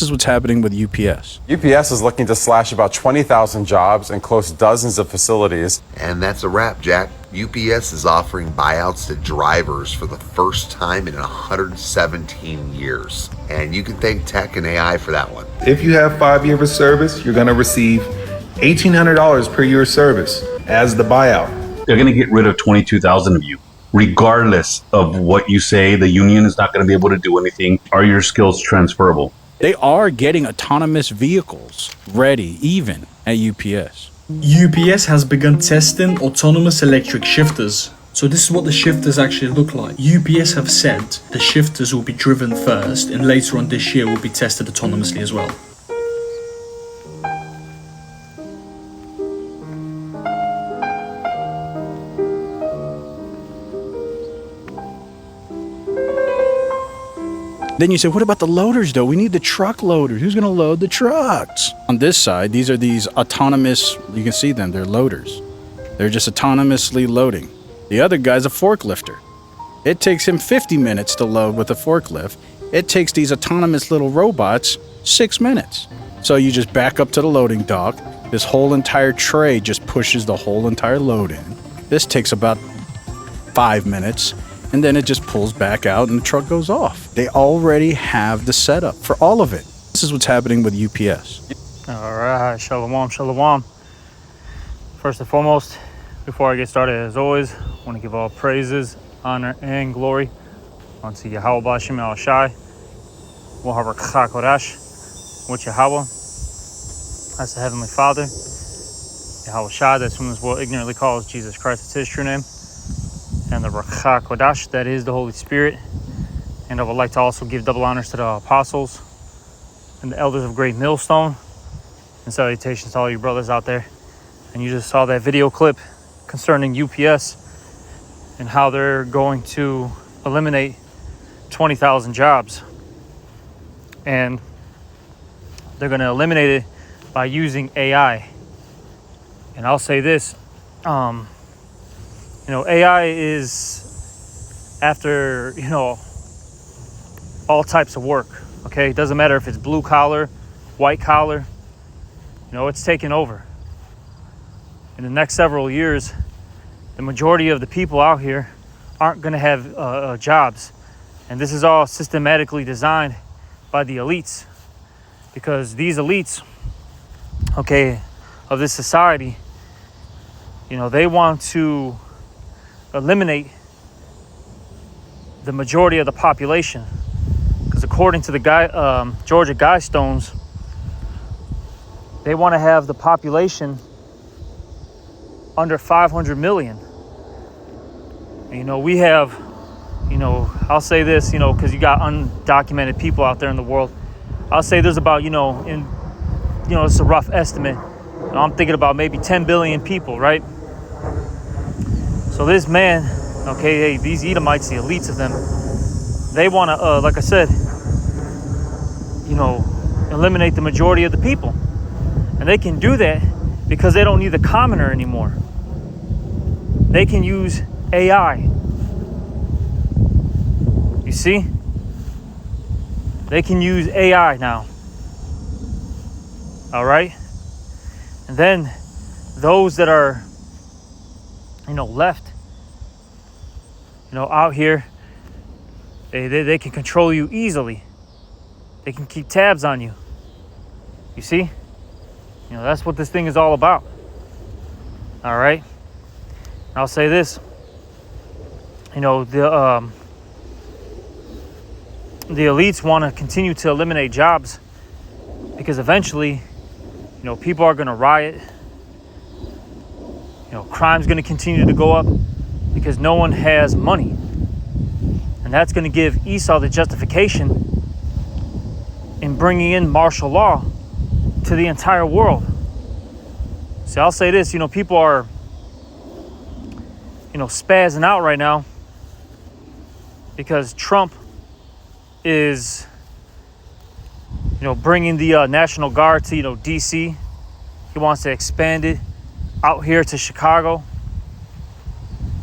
is what's happening with UPS. UPS is looking to slash about 20,000 jobs and close dozens of facilities. And that's a wrap, Jack. UPS is offering buyouts to drivers for the first time in 117 years. And you can thank tech and AI for that one. If you have 5 years of service, you're going to receive $1,800 per year of service as the buyout. They're going to get rid of 22,000 of you. Regardless of what you say, the union is not going to be able to do anything. Are your skills transferable? They are getting autonomous vehicles ready, even at UPS. UPS has begun testing autonomous electric shifters. So this is what the shifters actually look like. UPS have said the shifters will be driven first and later on this year will be tested autonomously as well. Then you say, what about the loaders though? We need the truck loaders. Who's going to load the trucks? On this side, these are these autonomous, you can see them, they're loaders. They're just autonomously loading. The other guy's a forklifter. It takes him 50 minutes to load with a forklift. It takes these autonomous little robots 6 minutes. So you just back up to the loading dock. This whole entire tray just pushes the whole entire load in. This takes about 5 minutes. And then it just pulls back out and the truck goes off. They already have the setup for all of it. This is what's happening with UPS. All right, shalom, shalom. First and foremost, before I get started, as always, I want to give all praises, honor, and glory unto Yahweh B'Shem El Shai, Waharakha Kodash, with Yahweh. That's the Heavenly Father. Yahweh Shai, that's whom this world ignorantly calls Jesus Christ, it's his true name. And the Rakha Kodash, that is the Holy Spirit. And I would like to also give double honors to the apostles and the elders of Great Millstone. And salutations to all you brothers out there. And you just saw that video clip concerning UPS and how they're going to eliminate 20,000 jobs. And they're going to eliminate it by using AI. And I'll say this, AI is after, all types of work, okay? It doesn't matter if it's blue collar, white collar, it's taking over. In the next several years, the majority of the people out here aren't gonna have jobs. And this is all systematically designed by the elites, because these elites, of this society, they want to eliminate the majority of the population, because according to the Georgia Guidestones, they want to have the population under 500 million. And, we have, I'll say this, because you got undocumented people out there in the world. I'll say there's about, it's a rough estimate. I'm thinking about maybe 10 billion people, right? So this man, these Edomites, the elites of them, they want to, like I said, eliminate the majority of the people. And they can do that because they don't need the commoner anymore. They can use AI. You see? They can use AI now. All right? And then those that are left, out here, they can control you easily. They can keep tabs on you. You see? That's what this thing is all about. All right? I'll say this. The elites want to continue to eliminate jobs because eventually, people are going to riot. Crime's going to continue to go up because no one has money. And that's going to give Esau the justification in bringing in martial law to the entire world. See, I'll say this, people are, spazzing out right now because Trump is, bringing the National Guard to, D.C. He wants to expand it out here to Chicago.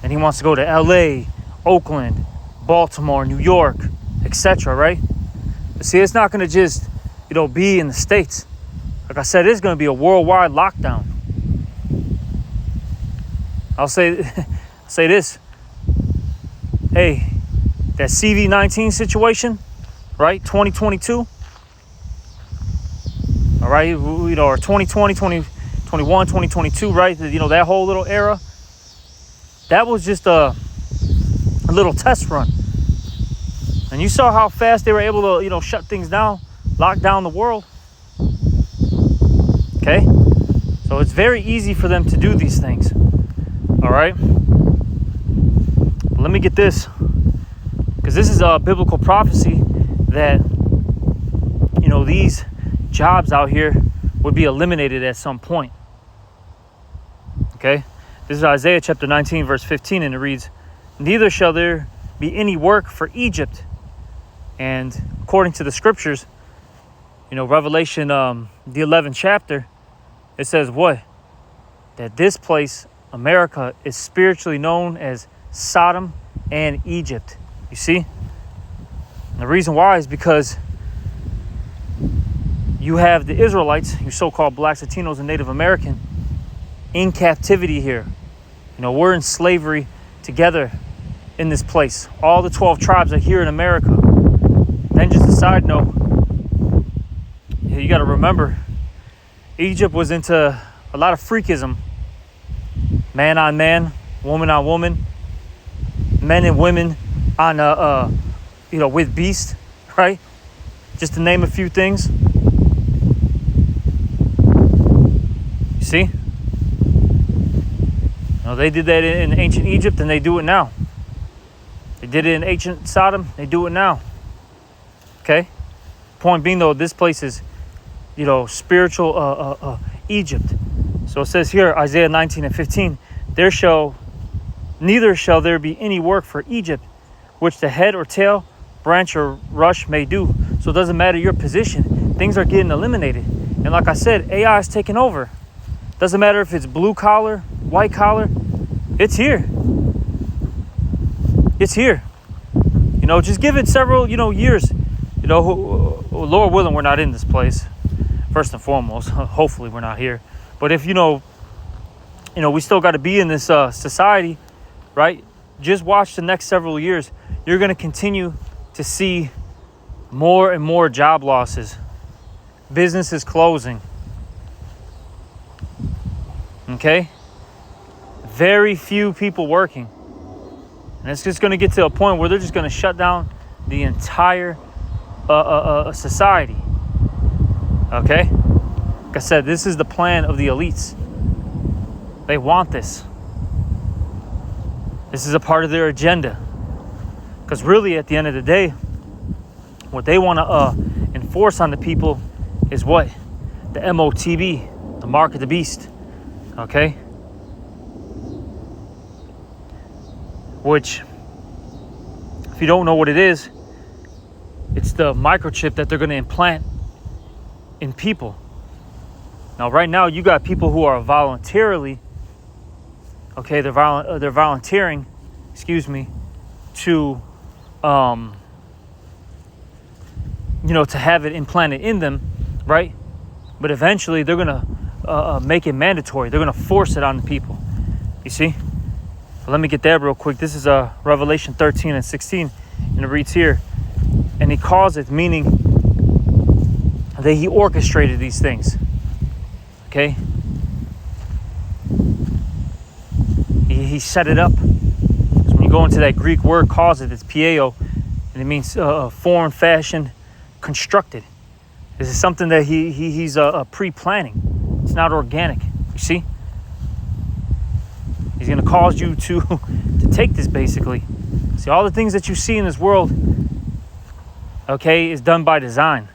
And he wants to go to L.A., Oakland, Baltimore, New York, etc., right? But see, it's not going to just be in the States. Like I said, it's going to be a worldwide lockdown. I'll say this. Hey, that CV-19 situation, right? 2022. All right, or 2020, 2021, 2022, right? That whole little era. That was just a little test run. And you saw how fast they were able to, shut things down, lock down the world. Okay? So it's very easy for them to do these things. All right? Let me get this. Because this is a biblical prophecy that, these jobs out here would be eliminated at some point. Okay? This is Isaiah chapter 19, verse 15, and it reads, "Neither shall there be any work for Egypt." And according to the scriptures, Revelation, the 11th chapter, it says what? That this place, America, is spiritually known as Sodom and Egypt. You see? And the reason why is because you have the Israelites, you so-called blacks, Latinos, and Native American, in captivity here. We're in slavery together in this place. All the 12 tribes are here in America. Then just a side note, you got to remember, Egypt was into a lot of freakism. Man on man, woman on woman, men and women on, with beast, right? Just to name a few things. You see? They did that in ancient Egypt, and they do it now. They did it in ancient Sodom, they do it now. Okay? Point being, though, this place is, spiritual Egypt. So it says here, Isaiah 19 and 15, neither shall there be any work for Egypt, which the head or tail, branch or rush may do. So it doesn't matter your position. Things are getting eliminated. And like I said, AI is taking over. Doesn't matter if it's blue collar, white collar. It's here. It's here. Just give it several, years. Lord willing, we're not in this place. First and foremost, hopefully we're not here. But if, we still got to be in this society, right? Just watch the next several years. You're going to continue to see more and more job losses. Businesses closing. Okay? Very few people working. And it's just going to get to a point where they're just going to shut down the entire society. Okay? Like I said, this is the plan of the elites. They want this. This is a part of their agenda. Because really, at the end of the day, what they want to enforce on the people is what? The MOTB, the mark of the beast. Okay? Which, if you don't know what it is, it's the microchip that they're going to implant in people. Now, right now, you got people who are voluntarily, okay, they're volunteering, to, to have it implanted in them, right? But eventually, they're going to make it mandatory. They're going to force it on the people. You see? So let me get that real quick. This is Revelation 13 and 16, and it reads here, and he calls it, meaning that he orchestrated these things. Okay? He set it up. So when you go into that Greek word, calls it's pieo, and it means form, fashion, constructed. This is something that he's pre-planning. It's not organic. You see? He's going to cause you to take this, basically. See, all the things that you see in this world, okay, is done by design.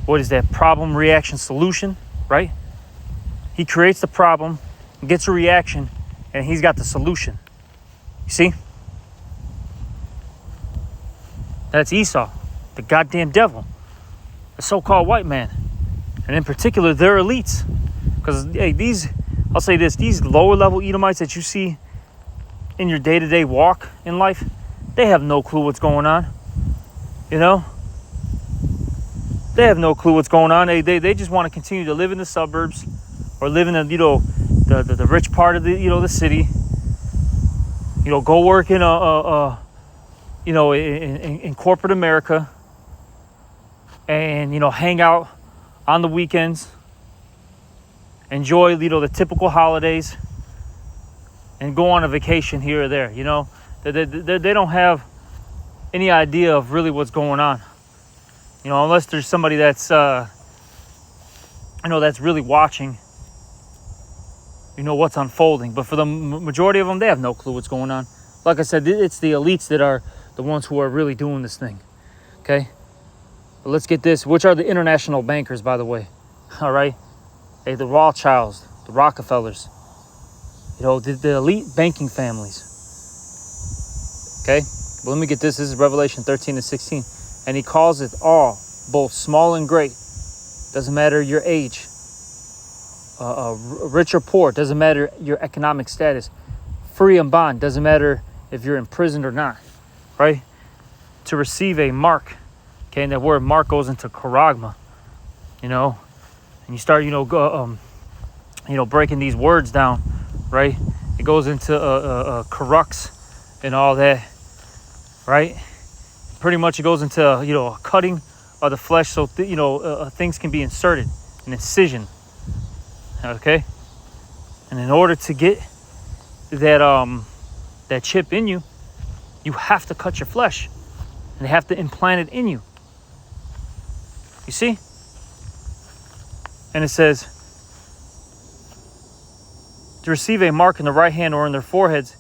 What is that? Problem, reaction, solution, right? He creates the problem, gets a reaction, and he's got the solution. You see? That's Esau, the goddamn devil, the so-called white man. And in particular, they're elites. Because, hey, I'll say this, these lower level Edomites that you see in your day-to-day walk in life, they have no clue what's going on. You know, they have no clue what's going on. They just want to continue to live in the suburbs or live in the, you know, the rich part of the, you know, the city. You know, go work in you know, in corporate America, and, you know, hang out on the weekends, enjoy, you know, the typical holidays, and go on a vacation here or there. You know, they don't have any idea of really what's going on. You know, unless there's somebody that's you know, that's really watching, you know, what's unfolding. But for the majority of them, they have no clue what's going on. Like I said, it's the elites that are the ones who are really doing this thing. Okay, but let's get this. Which are the international bankers, by the way? All right, hey, the Rothschilds, the Rockefellers, you know, the elite banking families. Okay, but let me get this. This is Revelation 13 and 16. And he calls it all, both small and great. Doesn't matter your age, rich or poor. Doesn't matter your economic status. Free and bond. Doesn't matter if you're imprisoned or not. Right? To receive a mark. Okay, and that word mark goes into charagma. You know, and you start, you know, breaking these words down. Right? It goes into crux and all that. Right? Pretty much it goes into, you know, a cutting of the flesh, so you know, things can be inserted, an incision. Okay, and in order to get that that chip in you, you have to cut your flesh, and they have to implant it in you. You see? And it says to receive a mark in the right hand or in their foreheads,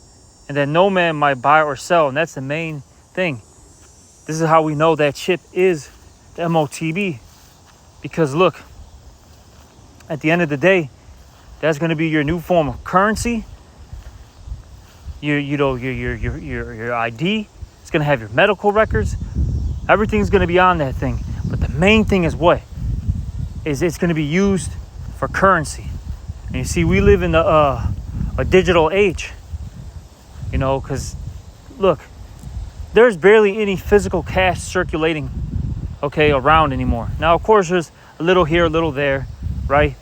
and that no man might buy or sell. And that's the main thing. This is how we know that chip is the MOTB. Because look, at the end of the day, that's going to be your new form of currency. Your ID. It's going to have your medical records. Everything's going to be on that thing. But the main thing is what? Is it's going to be used for currency. And you see, we live in a digital age. You know, because look, there's barely any physical cash circulating, okay, around anymore. Now, of course, there's a little here, a little there, right?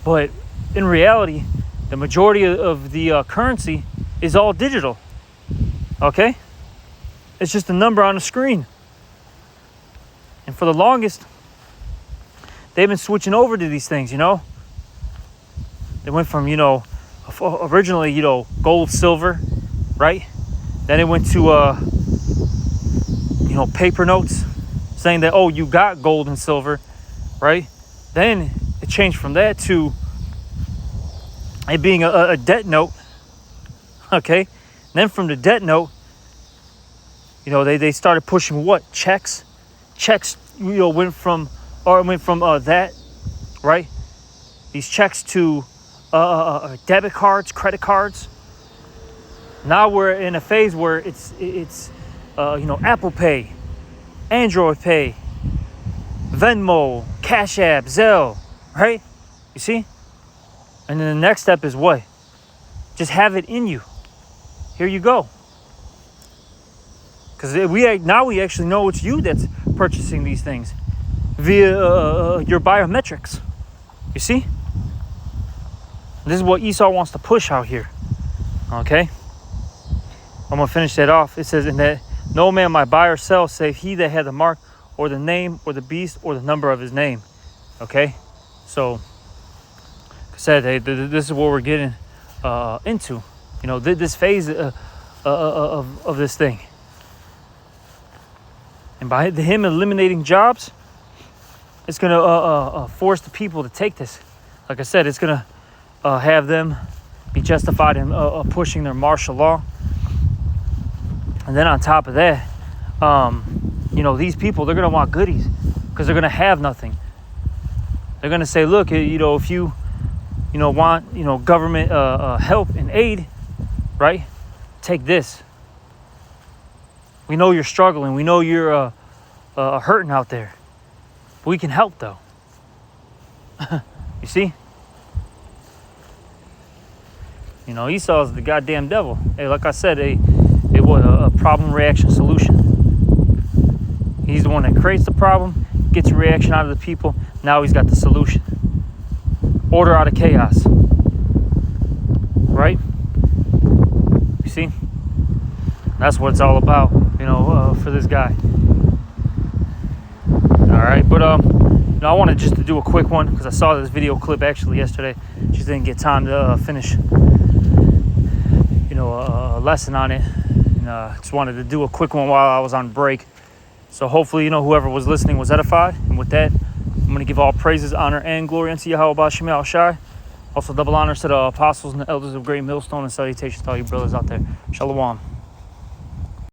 But in reality, the majority of the currency is all digital, okay? It's just a number on a screen. And for the longest, they've been switching over to these things, you know? They went from, you know, originally, you know, gold, silver, right? Then it went to, you know, paper notes saying that, oh, you got gold and silver, right? Then it changed from that to it being a debt note, okay? And then from the debt note, you know, they started pushing what? Checks, you know, went from that, right? These checks to debit cards, credit cards. Now we're in a phase where it's you know, Apple Pay, Android Pay, Venmo, Cash App, Zelle, right? You see? And then the next step is what? Just have it in you. Here you go. Because we actually know it's you that's purchasing these things via your biometrics. You see? This is what Esau wants to push out here. Okay? I'm going to finish that off. It says, in that no man might buy or sell save he that had the mark or the name or the beast or the number of his name. Okay? So, like I said, hey, this is what we're getting into. You know, this phase of this thing. And by him eliminating jobs, it's going to force the people to take this. Like I said, it's going to have them be justified in pushing their martial law. And then on top of that, you know, these people, they're going to want goodies because they're going to have nothing. They're going to say, look, you know, if you know, want, you know, government help and aid, right? Take this. We know you're struggling. We know you're hurting out there. But we can help, though. You see? You know, Esau's the goddamn devil. Hey, like I said, a problem, reaction, solution. He's the one that creates the problem, gets a reaction out of the people. Now he's got the solution. Order out of chaos. Right? You see? That's what it's all about, you know, for this guy. All right, but I wanted just to do a quick one because I saw this video clip actually yesterday. Just didn't get time to finish, you know, a lesson on it. And just wanted to do a quick one while I was on break. So hopefully, you know, whoever was listening was edified. And with that, I'm going to give all praises, honor, and glory unto Yahweh Shem Al Shai. Also double honors to the apostles and the elders of Great Millstone, and salutations to all you brothers out there. Shalom.